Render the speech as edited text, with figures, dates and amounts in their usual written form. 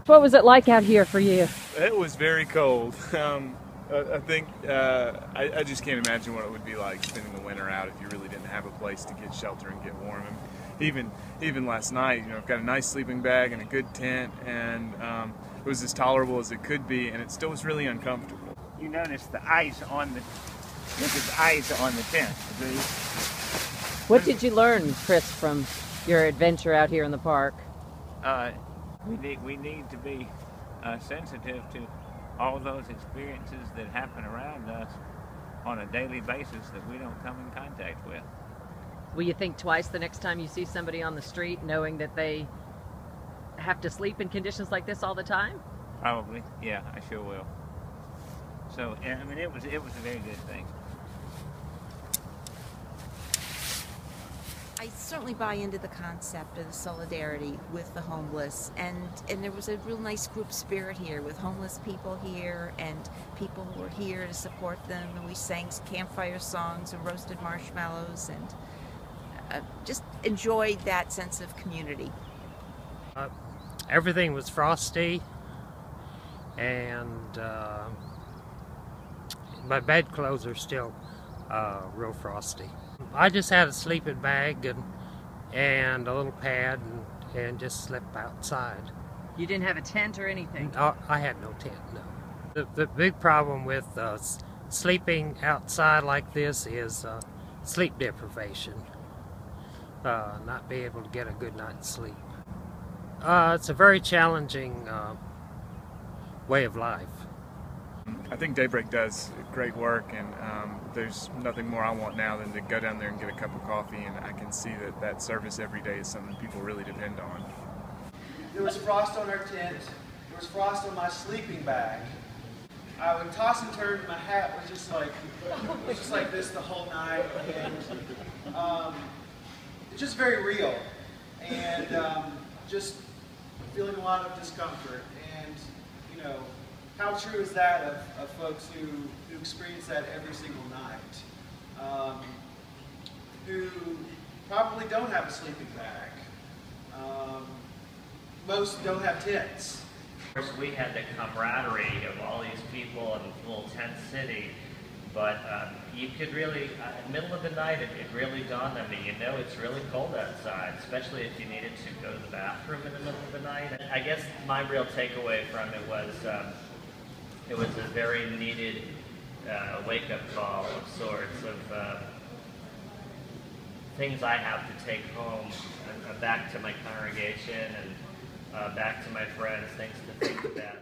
What was it like out here for you? It was very cold. I think I just can't imagine what it would be like spending the winter out if you really didn't have a place to get shelter and get warm. And even last night, I've got a nice sleeping bag and a good tent, and it was as tolerable as it could be, and it still was really uncomfortable. You notice the ice on the ice on the tent. What did you learn, Chris, from your adventure out here in the park? We need to be sensitive to all those experiences that happen around us on a daily basis that we don't come in contact with. Will you think twice the next time you see somebody on the street, knowing that they have to sleep in conditions like this all the time? Probably, yeah, I sure will. So, I mean, it was a very good thing. I certainly buy into the concept of the solidarity with the homeless, and there was a real nice group spirit here with homeless people here and people who were here to support them, and we sang campfire songs and roasted marshmallows and just enjoyed that sense of community. Everything was frosty, and my bedclothes are still real frosty. I just had a sleeping bag and a little pad and just slept outside. You didn't have a tent or anything? I had no tent, no. The big problem with sleeping outside like this is sleep deprivation. Not being able to get a good night's sleep. It's a very challenging way of life. I think Daybreak does great work, and there's nothing more I want now than to go down there and get a cup of coffee, and I can see that service every day is something people really depend on. There was frost on our tent. There was frost on my sleeping bag. I would toss and turn. My hat was just like this the whole night, and it's just very real, and just feeling a lot of discomfort. And how true is that of folks who experience that every single night, who probably don't have a sleeping bag. Most don't have tents. Of course, we had the camaraderie of all these people in a little tent city, but you could really, in the middle of the night, it really dawned on me, it's really cold outside, especially if you needed to go to the bathroom in the middle of the night. I guess my real takeaway from it was a very needed wake-up call of sorts of things I have to take home back to my congregation and back to my friends, things to think about.